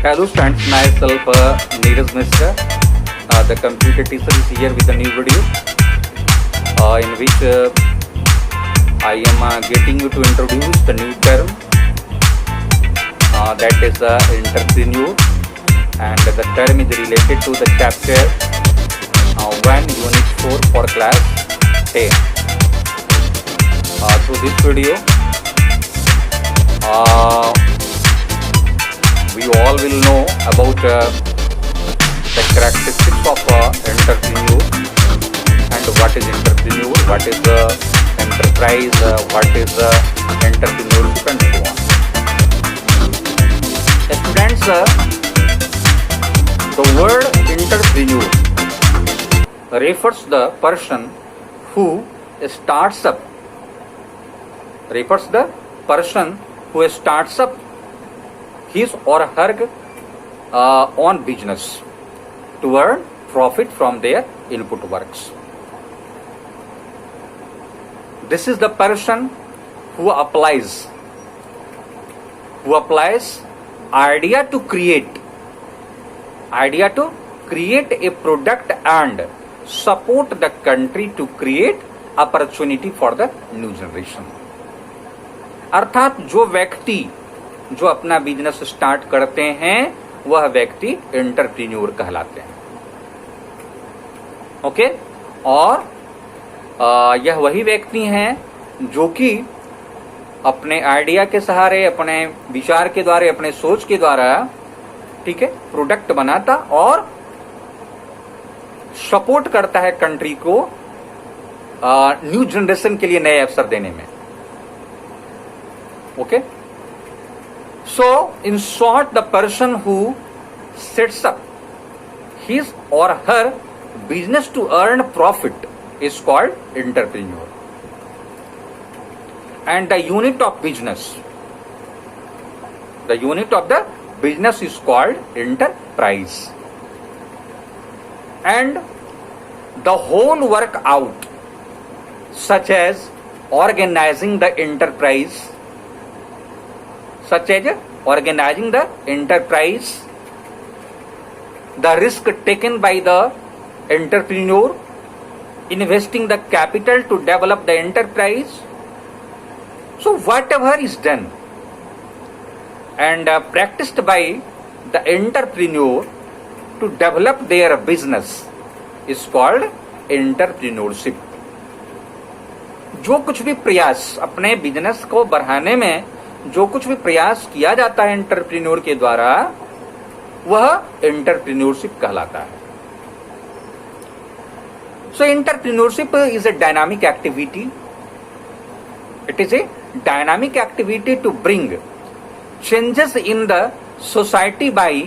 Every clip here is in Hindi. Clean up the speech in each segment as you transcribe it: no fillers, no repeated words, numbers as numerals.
Hello students, myself Neeraj Mishra, the computer teacher is here with a new video in which I am getting you to introduce the new term that is entrepreneur, and the term is related to the chapter 1 unit 4 for class 10. Through this video we all will know about the characteristics of entrepreneur and what is entrepreneur, what is enterprise, what is entrepreneurship and so on. Students, the word entrepreneur refers the person who starts up his or her own business to earn profit from their input works. This is the person who applies idea to create a product and support the country to create opportunity for the new generation. अर्थात जो व्यक्ति जो अपना बिजनेस स्टार्ट करते हैं वह व्यक्ति एंटरप्रेन्योर कहलाते हैं. ओके, और यह वही व्यक्ति हैं जो कि अपने आइडिया के सहारे, अपने विचार के द्वारा, अपने सोच के द्वारा, ठीक है, प्रोडक्ट बनाता और सपोर्ट करता है कंट्री को न्यू जनरेशन के लिए नए अवसर देने में. Okay, so in short, the person who sets up his or her business to earn profit is called entrepreneur. And the unit of the business is called enterprise. And the whole work out, such as organizing the enterprise, the risk taken by the entrepreneur, investing the capital to develop the enterprise. So whatever is done and practiced by the entrepreneur to develop their business is called entrepreneurship. जो कुछ भी प्रयास अपने बिजनेस को बढ़ाने में जो कुछ भी प्रयास किया जाता है एंटरप्रेन्योर के द्वारा, वह एंटरप्रेन्योरशिप कहलाता है. So entrepreneurship is a dynamic activity. It is a dynamic activity to bring changes in the society by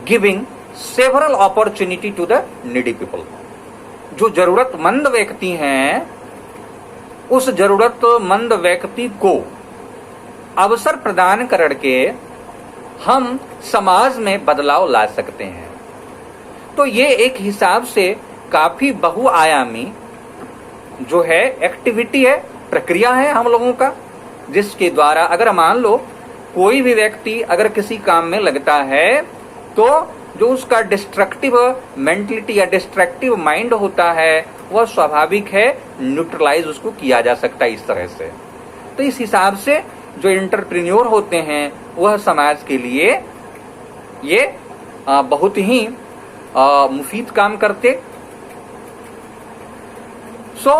giving several opportunity to the needy people. जो जरूरतमंद व्यक्ति हैं, उस जरूरतमंद व्यक्ति को अवसर प्रदान करके हम समाज में बदलाव ला सकते हैं. तो ये एक हिसाब से काफी बहुआयामी जो है एक्टिविटी है, प्रक्रिया है हम लोगों का, जिसके द्वारा अगर मान लो कोई भी व्यक्ति अगर किसी काम में लगता है तो जो उसका डिस्ट्रक्टिव मेंटलिटी या डिस्ट्रक्टिव माइंड होता है वह स्वाभाविक है न्यूट्रलाइज उसको किया जा सकता है इस तरह से. तो इस हिसाब से जो एंटरप्रेन्योर होते हैं वह समाज के लिए ये बहुत ही मुफीद काम करते. So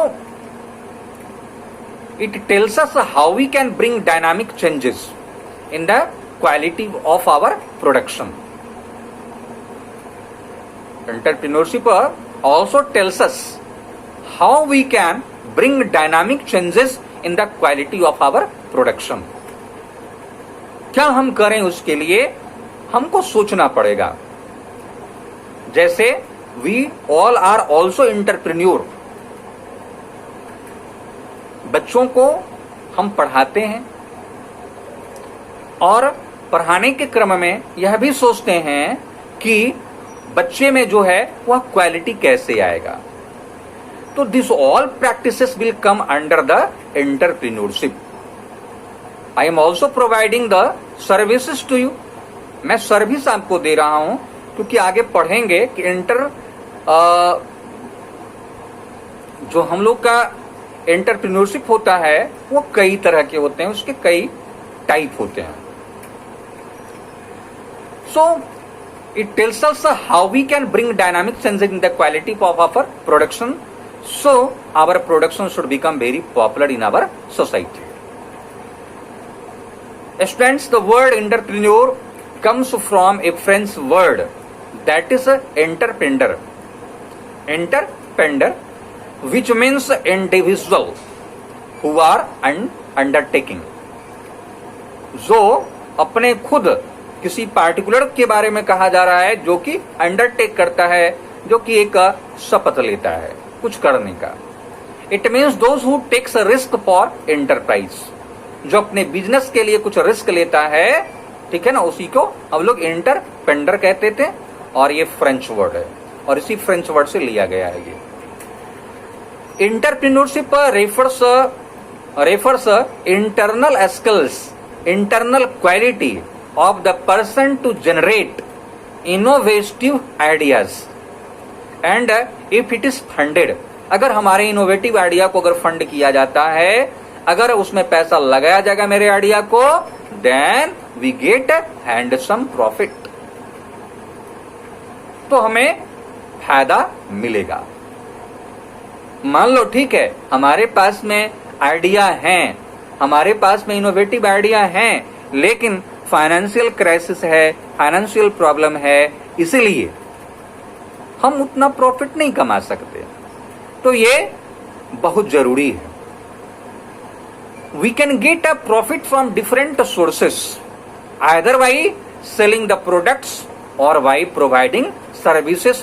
it tells us how we can bring dynamic changes in the quality of our production. Entrepreneurship also tells us how we can bring dynamic changes in the quality of our production. क्या हम करें उसके लिए हमको सोचना पड़ेगा. जैसे we all are also entrepreneur. बच्चों को हम पढ़ाते हैं और पढ़ाने के क्रम में यह भी सोचते हैं कि बच्चे में जो है वह क्वालिटी कैसे आएगा. तो this all practices will come under the entrepreneurship. I am also providing the services to you. मैं सर्विस आपको दे रहा हूं, क्योंकि आगे पढ़ेंगे कि जो हम लोग का एंटरप्रेन्योरशिप होता है वो कई तरह के होते हैं, उसके कई टाइप होते हैं. सो it tells us how we can bring dynamic changes in the quality of our production, so our production should become very popular in our society. Students, the word entrepreneur comes from a French word that is entrepreneur, which means individual who are undertaking, जो अपने खुद किसी पार्टिकुलर के बारे में कहा जा रहा है, जो कि अंडरटेक करता है, जो कि एक शपथ लेता है कुछ करने का. It means those who takes risk for enterprise, जो अपने बिजनेस के लिए कुछ रिस्क लेता है, ठीक है ना, उसी को हम लोग एंटरप्रेन्योर कहते थे. और ये फ्रेंच वर्ड है और इसी फ्रेंच वर्ड से लिया गया है. ये entrepreneurship refers internal skills, internal quality of the person to generate innovative ideas and if it is funded, अगर हमारे इनोवेटिव आइडिया को अगर फंड किया जाता है, अगर उसमें पैसा लगाया जाएगा मेरे आइडिया को, then we get handsome profit, तो हमें फायदा मिलेगा. मान लो ठीक है, हमारे पास में आइडिया हैं, हमारे पास में इनोवेटिव आइडिया हैं, लेकिन फाइनेंशियल क्राइसिस है, फाइनेंशियल प्रॉब्लम है, इसीलिए हम उतना प्रॉफिट नहीं कमा सकते. तो ये बहुत जरूरी है. We can get a profit from different sources, either by selling the products और by providing services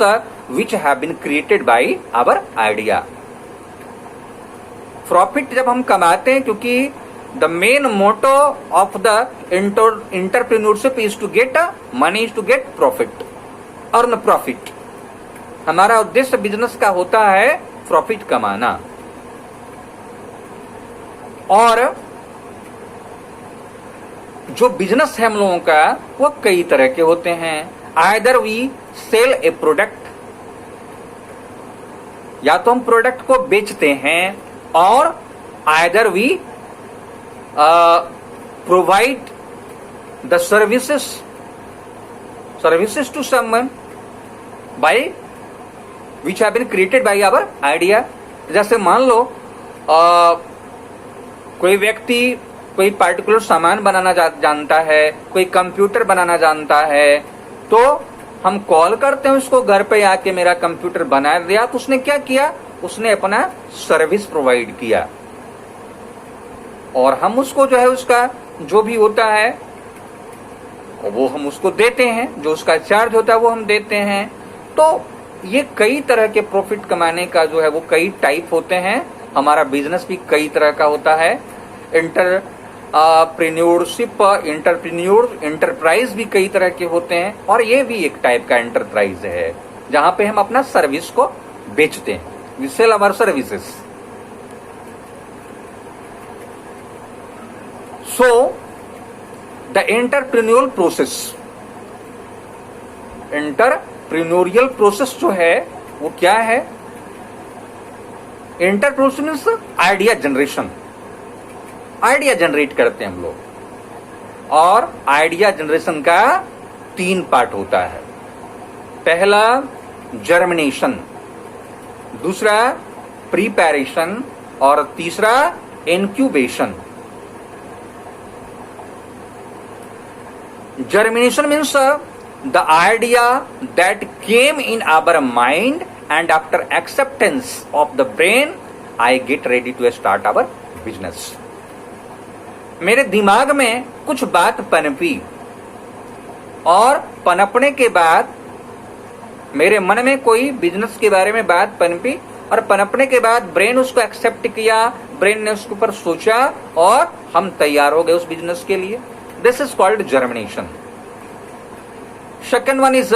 which have been created by our idea. Profit जब हम कमाते हैं, क्योंकि the main motto of the entrepreneurship is to get money, is to get profit, earn profit. हमारा उद्देश्य बिजनेस का होता है प्रॉफिट कमाना. और जो बिजनेस है हम लोगों का वो कई तरह के होते हैं. Either we sell a product, या तो हम प्रोडक्ट को बेचते हैं, और either we provide the services to someone by which have been created by our idea. जैसे मान लो कोई व्यक्ति कोई पार्टिकुलर सामान बनाना जानता है, कोई कंप्यूटर बनाना जानता है, तो हम कॉल करते हैं उसको, घर पे आके मेरा कंप्यूटर बना दिया. तो उसने क्या किया, उसने अपना सर्विस प्रोवाइड किया, और हम उसको जो है उसका जो भी होता है वो हम उसको देते हैं, जो उसका चार्ज होता है वो हम देते हैं. तो ये कई तरह के प्रॉफिट कमाने का जो है वो कई टाइप होते हैं. हमारा बिजनेस भी कई तरह का होता है. एंटरप्राइज भी कई तरह के होते हैं, और ये भी एक टाइप का एंटरप्राइज है, जहां पे हम अपना सर्विस को बेचते हैं. We sell our services. So, the entrepreneurial process जो है वो क्या है? Entrepreneurship means idea generation. Idea generate करते हैं हम लोग, और आइडिया जनरेशन का 3 पार्ट होता है. पहला जर्मिनेशन, दूसरा प्रिपरेशन, और तीसरा incubation. Germination means the idea that came in our mind, and after acceptance of the brain, I get ready to start our business. मेरे दिमाग में कुछ बात पनपी, और पनपने के बाद मेरे मन में कोई बिजनेस के बारे में बात पनपी, और पनपने के बाद ब्रेन उसको एक्सेप्ट किया, ब्रेन ने उसके ऊपर सोचा, और हम तैयार हो गए उस बिजनेस के लिए. This is called germination. Second one is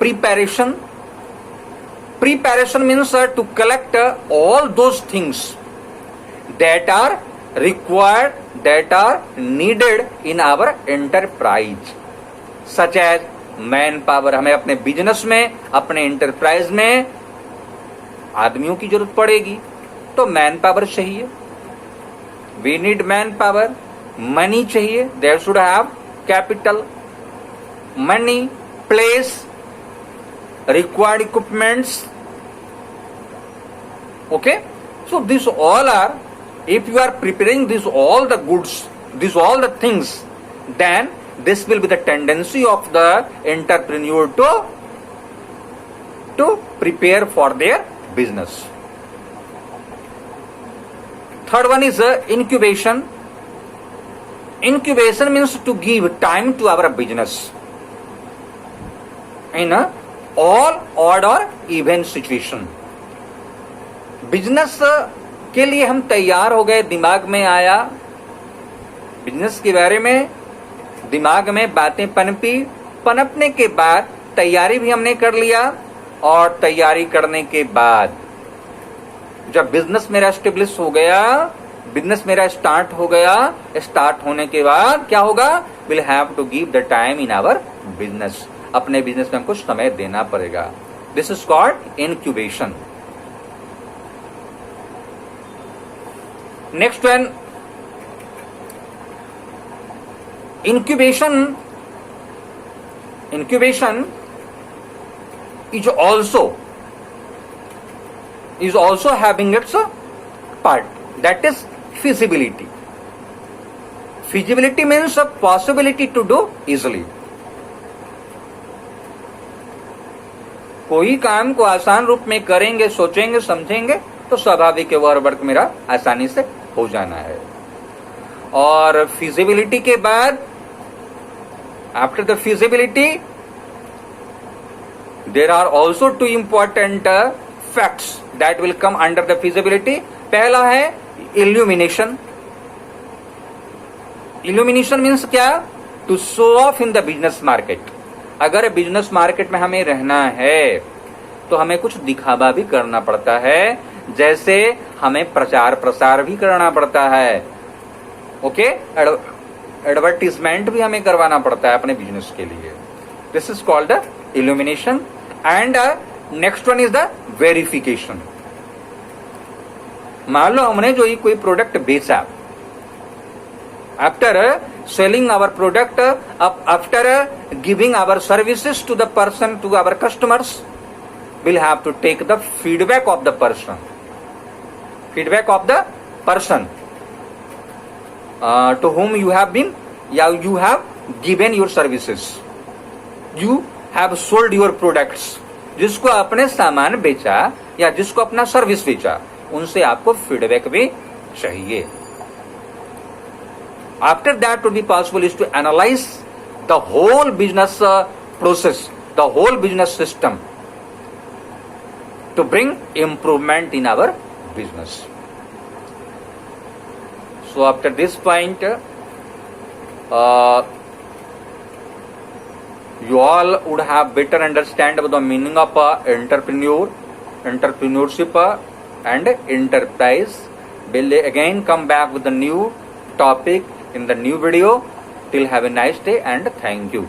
preparation. Preparation means to collect all those things that are required, that are needed in our enterprise. Such as man power. हमें अपने बिजनेस में, अपने इंटरप्राइज में आदमियों की जरूरत पड़ेगी, तो मैन पावर चाहिए। We need man power. Money चाहिए, there should have capital. Money, place, required equipments. Okay, so this all are, if you are preparing this all the goods, this all the things, then this will be the tendency of the entrepreneur to prepare for their business. Third one is incubation. Incubation means to give time to our business in all odd और इवन सिचुएशन। बिजनेस के लिए हम तैयार हो गए, दिमाग में आया, बिजनेस के बारे में दिमाग में बातें पनपी, पनपने के बाद तैयारी भी हमने कर लिया, और तैयारी करने के बाद जब बिजनेस मेरा एस्टेब्लिश हो गया, बिजनेस मेरा स्टार्ट हो गया, स्टार्ट होने के बाद क्या होगा, will have to give the time in our business. अपने बिजनेस में हमको समय देना पड़ेगा। This is called incubation. Next one, incubation is also having its part, that is feasibility. Feasibility means a possibility to do easily. कोई काम को आसान रूप में करेंगे, सोचेंगे, समझेंगे तो स्वाभाविक है वह वर्क मेरा आसानी से हो जाना है। और फिजिबिलिटी के बाद, after the feasibility there are also two important facts that will come under the feasibility. पहला है इल्यूमिनेशन। इल्यूमिनेशन मीन्स क्या, to show off in the business market. अगर बिजनेस मार्केट में हमें रहना है तो हमें कुछ दिखावा भी करना पड़ता है, जैसे हमें प्रचार प्रसार भी करना पड़ता है। ओके, एडवर्टीजमेंट भी हमें करवाना पड़ता है अपने बिजनेस के लिए। This is called the illumination. And next one is the verification. मान लो हमने जो ये कोई प्रोडक्ट बेचा, after selling our product, after giving our services to the person, to our customers, we'll have to take the feedback of the person. Feedback of the person to whom you have been, you have given your services. You have sold your products. जिसको आपने सामान बेचा या जिसको अपना सर्विस बेचा, उनसे आपको फीडबैक भी चाहिए। After that would be possible is to analyze the whole business process, the whole business system, to bring improvement in our business. So after this point, you all would have better understand about the meaning of entrepreneurship and enterprise. We'll again come back with a new topic in the new video. Till have a nice day and thank you.